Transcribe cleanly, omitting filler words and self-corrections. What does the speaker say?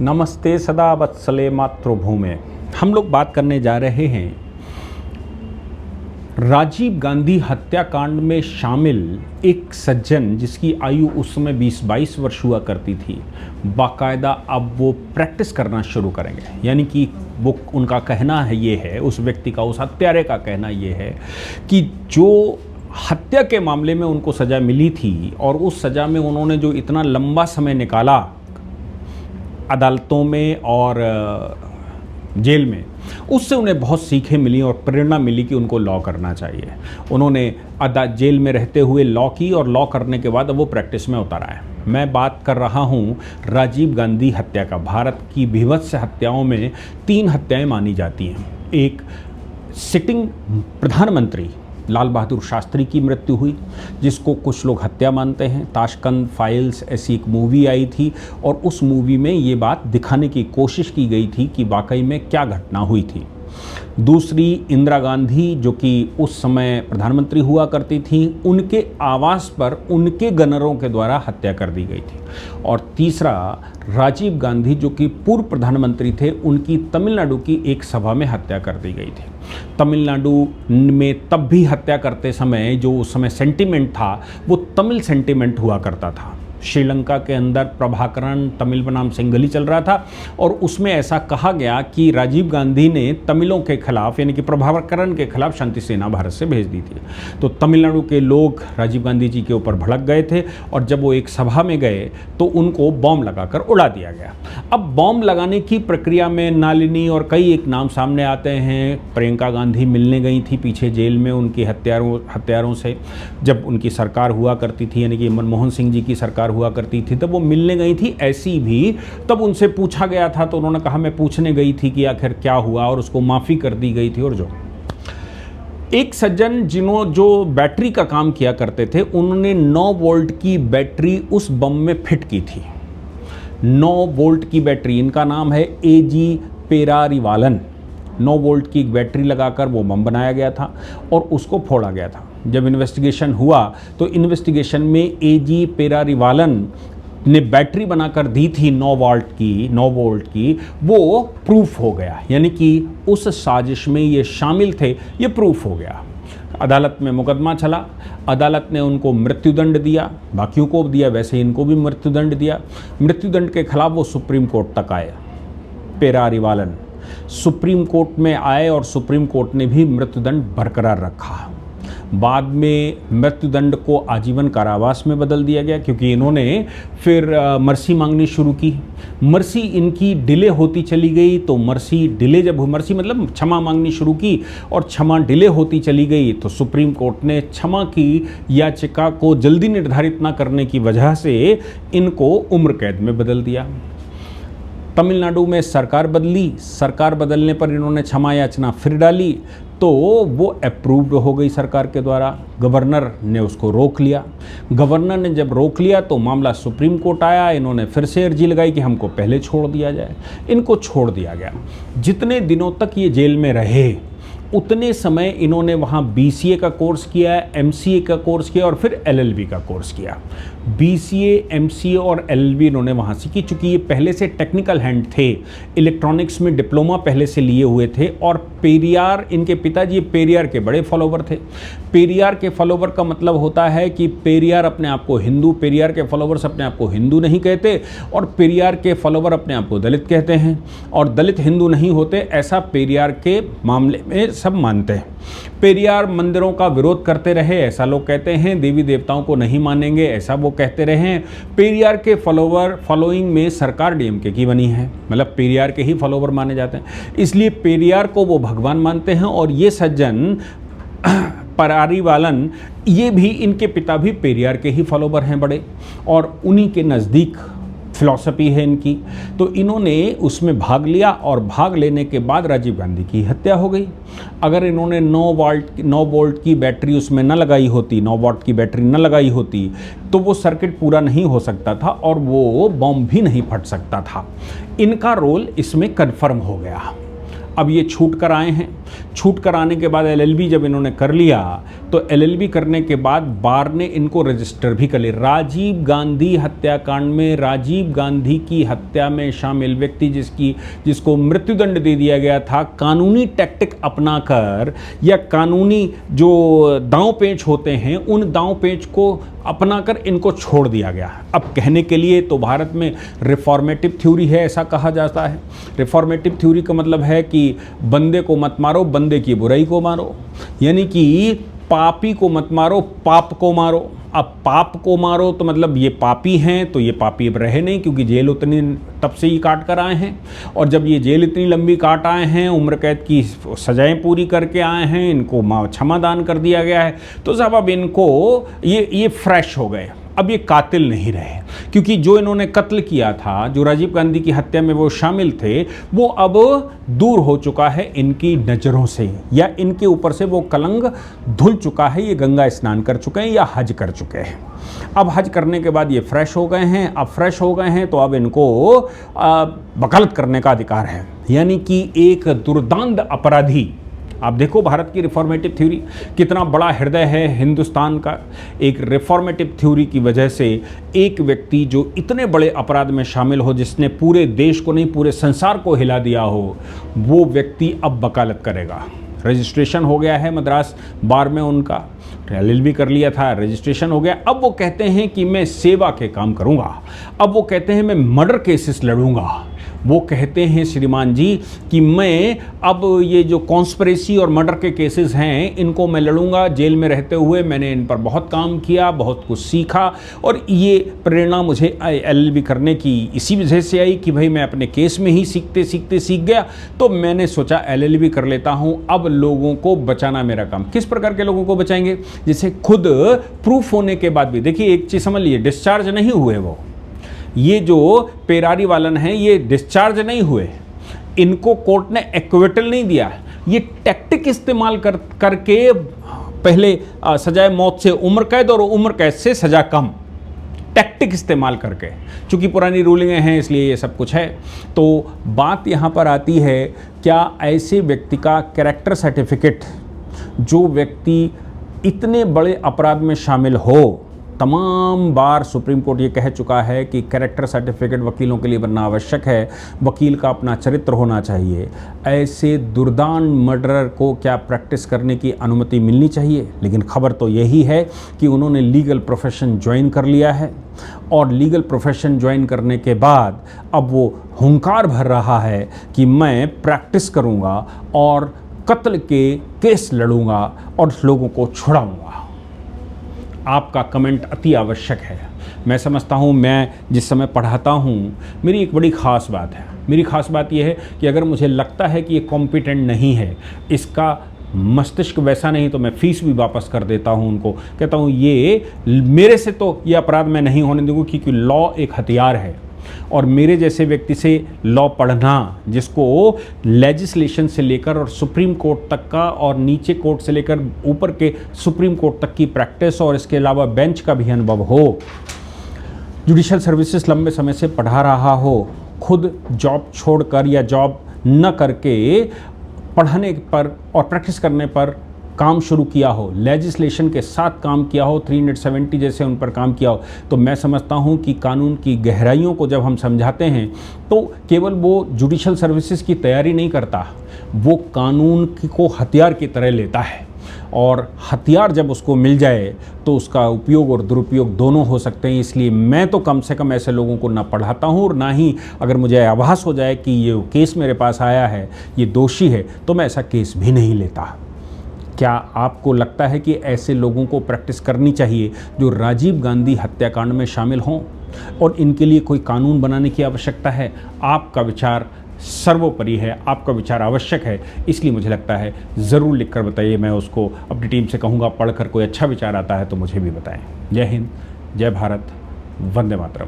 नमस्ते सदा वत्सले मातृभूमि। हम लोग बात करने जा रहे हैं राजीव गांधी हत्याकांड में शामिल एक सज्जन जिसकी आयु उस समय 20-22 वर्ष हुआ करती थी। बाकायदा अब वो प्रैक्टिस करना शुरू करेंगे, यानी कि वो उनका कहना है ये है, उस व्यक्ति का, उस हत्यारे का कहना ये है कि जो हत्या के मामले में उनको सज़ा मिली थी और उस सज़ा में उन्होंने जो इतना लंबा समय निकाला अदालतों में और जेल में, उससे उन्हें बहुत सीखें मिली और प्रेरणा मिली कि उनको लॉ करना चाहिए। उन्होंने जेल में रहते हुए लॉ की और लॉ करने के बाद अब वो प्रैक्टिस में उतर आए। मैं बात कर रहा हूँ राजीव गांधी हत्या का। भारत की भीभत्स हत्याओं में 3 हत्याएं मानी जाती हैं। एक सिटिंग प्रधानमंत्री लाल बहादुर शास्त्री की मृत्यु हुई, जिसको कुछ लोग हत्या मानते हैं। ताशकंद फाइल्स ऐसी एक मूवी आई थी और उस मूवी में ये बात दिखाने की कोशिश की गई थी कि वाकई में क्या घटना हुई थी। दूसरी इंदिरा गांधी, जो कि उस समय प्रधानमंत्री हुआ करती थी, उनके आवास पर उनके गनरों के द्वारा हत्या कर दी गई थी। और तीसरा राजीव गांधी, जो कि पूर्व प्रधानमंत्री थे, उनकी तमिलनाडु की एक सभा में हत्या कर दी गई थी। तमिलनाडु में तब भी हत्या करते समय जो उस समय सेंटिमेंट था वो तमिल सेंटिमेंट हुआ करता था। श्रीलंका के अंदर प्रभाकरण तमिल बनाम सिंघली चल रहा था और उसमें ऐसा कहा गया कि राजीव गांधी ने तमिलों के खिलाफ, यानी कि प्रभाकरण के खिलाफ शांति सेना भारत से भेज दी थी। तो तमिलनाडु के लोग राजीव गांधी जी के ऊपर भड़क गए थे और जब वो एक सभा में गए तो उनको बॉम्ब लगाकर उड़ा दिया गया। अब बॉम्ब लगाने की प्रक्रिया में नालिनी और कई एक नाम सामने आते हैं। प्रियंका गांधी मिलने गई थी पीछे जेल में उनके हत्यारों से, जब उनकी सरकार हुआ करती थी, यानी कि मनमोहन सिंह जी की सरकार हुआ करती थी, तब वो मिलने गई थी। ऐसी भी तब उनसे पूछा गया था तो उन्होंने कहा मैं पूछने गई थी कि आखिर क्या हुआ, और उसको माफ़ी कर दी गई थी। और जो एक सज्जन जो बैटरी का काम किया करते थे, उन्होंने 9 वोल्ट की बैटरी उस बम में फिट की थी। 9 वोल्ट की बैटरी, इनका नाम है एजी पेरारिवालन। 9 वोल्ट की बैटरी लगाकर वो बम बनाया गया था और उसको फोड़ा गया था। जब इन्वेस्टिगेशन हुआ तो इन्वेस्टिगेशन में एजी पेरारिवालन ने बैटरी बनाकर दी थी 9 वोल्ट की, वो प्रूफ हो गया, यानी कि उस साजिश में ये शामिल थे, ये प्रूफ हो गया। अदालत में मुकदमा चला, अदालत ने उनको मृत्युदंड दिया, बाकियों को दिया, वैसे इनको भी मृत्युदंड दिया। मृत्युदंड के खिलाफ वो सुप्रीम कोर्ट तक आए। पेरारिवालन सुप्रीम कोर्ट में आए और सुप्रीम कोर्ट ने भी मृत्युदंड बरकरार रखा। बाद में मृत्युदंड को आजीवन कारावास में बदल दिया गया, क्योंकि इन्होंने फिर मर्सी मांगनी शुरू की। मर्सी इनकी डिले होती चली गई, तो मर्सी मतलब क्षमा मांगनी शुरू की और क्षमा डिले होती चली गई, तो सुप्रीम कोर्ट ने क्षमा की याचिका को जल्दी निर्धारित न करने की वजह से इनको उम्र कैद में बदल दिया। तमिलनाडु में सरकार बदली, सरकार बदलने पर इन्होंने क्षमा याचना फिर डाली, तो वो अप्रूव्ड हो गई सरकार के द्वारा। गवर्नर ने उसको रोक लिया। गवर्नर ने जब रोक लिया तो मामला सुप्रीम कोर्ट आया, इन्होंने फिर से अर्जी लगाई कि हमको पहले छोड़ दिया जाए। इनको छोड़ दिया गया। जितने दिनों तक ये जेल में रहे उतने समय इन्होंने वहाँ BCA का कोर्स किया, MCA का कोर्स किया और फिर LLB का कोर्स किया। BCA, MCA और LLB इन्होंने वहाँ सीखी, चूँकि ये पहले से टेक्निकल हैंड थे, इलेक्ट्रॉनिक्स में डिप्लोमा पहले से लिए हुए थे। और पेरियार, इनके पिताजी पेरियार के बड़े फॉलोवर थे। पेरियार के फॉलोवर का मतलब होता है कि पेरियार अपने आप को हिंदू, पेरियार के फॉलोवर्स अपने आप को हिंदू नहीं कहते और पेरियार के फॉलोवर अपने आप को दलित कहते हैं, और दलित हिंदू नहीं होते, ऐसा पेरियार के मामले में सब मानते हैं। पेरियार मंदिरों का विरोध करते रहे, ऐसा लोग कहते हैं। देवी देवताओं को नहीं मानेंगे, ऐसा वो कहते रहे। पेरियार के फॉलोइंग में सरकार DMK की बनी है, मतलब पेरियार के ही फॉलोवर माने जाते हैं, इसलिए पेरियार को वो भगवान मानते हैं। और ये सज्जन पेरारिवालन, ये भी, इनके पिता भी पेरियार के ही फॉलोवर हैं बड़े, और उन्हीं के नज़दीक फिलॉसफी है इनकी। तो इन्होंने उसमें भाग लिया और भाग लेने के बाद राजीव गांधी की हत्या हो गई। अगर इन्होंने 9 वोल्ट की बैटरी उसमें न लगाई होती, 9 वॉट की बैटरी न लगाई होती, तो वो सर्किट पूरा नहीं हो सकता था और वो बॉम्ब भी नहीं फट सकता था। इनका रोल इसमें कन्फर्म हो गया। अब ये छूट कर आए हैं। छूट कर आने के बाद एलएलबी जब इन्होंने कर लिया तो एलएलबी करने के बाद बार ने इनको रजिस्टर भी कर लिया। राजीव गांधी हत्याकांड में राजीव गांधी की हत्या में शामिल व्यक्ति जिसको मृत्युदंड दे दिया गया था, कानूनी टैक्टिक अपनाकर या कानूनी जो दांव पेच होते हैं उन दांव पेच को अपनाकर इनको छोड़ दिया गया। अब कहने के लिए तो भारत में रिफॉर्मेटिव थ्योरी है, ऐसा कहा जाता है। रिफॉर्मेटिव थ्योरी का मतलब है कि बंदे को मत मारो, बंदे की बुराई को मारो, यानी कि पापी को मत मारो, पाप को मारो। अब पाप को मारो तो मतलब ये पापी हैं, तो ये पापी अब रहे नहीं, क्योंकि जेल उतनी तब से ही काट कर आए हैं, और जब ये जेल इतनी लंबी काट आए हैं, उम्र कैद की सजाएं पूरी करके आए हैं, इनको क्षमा दान कर दिया गया है, तो साहब अब इनको ये फ्रेश हो गए, अब ये कातिल नहीं रहे, क्योंकि जो इन्होंने कत्ल किया था, जो राजीव गांधी की हत्या में वो शामिल थे, वो अब दूर हो चुका है इनकी नज़रों से, या इनके ऊपर से वो कलंक धुल चुका है, ये गंगा स्नान कर चुके हैं या हज कर चुके हैं। अब हज करने के बाद ये फ्रेश हो गए हैं, अब फ्रेश हो गए हैं तो अब इनको वकालत करने का अधिकार है, यानी कि एक दुर्दांत अपराधी। आप देखो भारत की रिफॉर्मेटिव थ्योरी कितना बड़ा हृदय है हिंदुस्तान का। एक रिफॉर्मेटिव थ्योरी की वजह से एक व्यक्ति जो इतने बड़े अपराध में शामिल हो, जिसने पूरे देश को नहीं पूरे संसार को हिला दिया हो, वो व्यक्ति अब वकालत करेगा। रजिस्ट्रेशन हो गया है मद्रास बार में, उनका एलएलबी कर लिया था, रजिस्ट्रेशन हो गया। अब वो कहते हैं कि मैं सेवा के काम करूंगा, अब वो कहते हैं मैं मर्डर केसेस लड़ूंगा, वो कहते हैं श्रीमान जी कि मैं अब ये जो कॉन्स्पिरेसी और मर्डर के केसेस हैं इनको मैं लड़ूंगा। जेल में रहते हुए मैंने इन पर बहुत काम किया, बहुत कुछ सीखा, और ये प्रेरणा मुझे एलएलबी करने की इसी वजह से आई कि भाई मैं अपने केस में ही सीखते सीखते सीख गया, तो मैंने सोचा एलएलबी कर लेता हूँ। अब लोगों को बचाना मेरा काम। किस प्रकार के लोगों को बचाएंगे? जिसे खुद प्रूफ होने के बाद भी, देखिए एक चीज़ समझ लीजिए, डिस्चार्ज नहीं हुए वो, ये जो पेरारी वालन हैं ये डिस्चार्ज नहीं हुए, इनको कोर्ट ने एक्विटल नहीं दिया, ये टैक्टिक इस्तेमाल करके पहले सजाए मौत से उम्र कैद और उम्र कैद से सजा कम, टैक्टिक इस्तेमाल करके। चूंकि पुरानी रूलिंगें हैं इसलिए ये सब कुछ है। तो बात यहाँ पर आती है, क्या ऐसे व्यक्ति का कैरेक्टर सर्टिफिकेट, जो व्यक्ति इतने बड़े अपराध में शामिल हो, तमाम बार सुप्रीम कोर्ट ये कह चुका है कि कैरेक्टर सर्टिफिकेट वकीलों के लिए बनना आवश्यक है, वकील का अपना चरित्र होना चाहिए। ऐसे दुर्दांत मर्डरर को क्या प्रैक्टिस करने की अनुमति मिलनी चाहिए? लेकिन खबर तो यही है कि उन्होंने लीगल प्रोफेशन ज्वाइन कर लिया है, और लीगल प्रोफेशन ज्वाइन करने के बाद अब वो हुंकार भर रहा है कि मैं प्रैक्टिस करूँगा और कत्ल के केस लड़ूंगा और लोगों को छुड़ाऊँगा। आपका कमेंट अति आवश्यक है। मैं समझता हूँ, मैं जिस समय पढ़ाता हूँ, मेरी एक बड़ी ख़ास बात है। मेरी ख़ास बात यह है कि अगर मुझे लगता है कि ये कॉम्पिटेंट नहीं है, इसका मस्तिष्क वैसा नहीं, तो मैं फ़ीस भी वापस कर देता हूँ उनको। कहता हूँ ये मेरे से तो ये अपराध मैं नहीं होने दूँगा, क्योंकि लॉ एक हथियार है, और मेरे जैसे व्यक्ति से लॉ पढ़ना, जिसको लेजिस्लेशन से लेकर और सुप्रीम कोर्ट तक का, और नीचे कोर्ट से लेकर ऊपर के सुप्रीम कोर्ट तक की प्रैक्टिस, और इसके अलावा बेंच का भी अनुभव हो, जुडिशल सर्विसेज लंबे समय से पढ़ा रहा हो, खुद जॉब छोड़कर या जॉब न करके पढ़ाने पर और प्रैक्टिस करने पर काम शुरू किया हो, लेजिस्लेशन के साथ काम किया हो, 370 जैसे उन पर काम किया हो, तो मैं समझता हूं कि कानून की गहराइयों को जब हम समझाते हैं तो केवल वो जुडिशल सर्विसेज की तैयारी नहीं करता, वो कानून को हथियार की तरह लेता है, और हथियार जब उसको मिल जाए तो उसका उपयोग और दुरुपयोग दोनों हो सकते हैं। इसलिए मैं तो कम से कम ऐसे लोगों को ना पढ़ाता हूँ, और ना ही अगर मुझे आभास हो जाए कि ये केस मेरे पास आया है, ये दोषी है, तो मैं ऐसा केस भी नहीं लेता। क्या आपको लगता है कि ऐसे लोगों को प्रैक्टिस करनी चाहिए जो राजीव गांधी हत्याकांड में शामिल हों, और इनके लिए कोई कानून बनाने की आवश्यकता है? आपका विचार सर्वोपरि है, आपका विचार आवश्यक है, इसलिए मुझे लगता है ज़रूर लिखकर बताइए। मैं उसको अपनी टीम से कहूँगा, पढ़कर कोई अच्छा विचार आता है तो मुझे भी बताएं। जय हिंद, जय भारत, वंदे मातरम।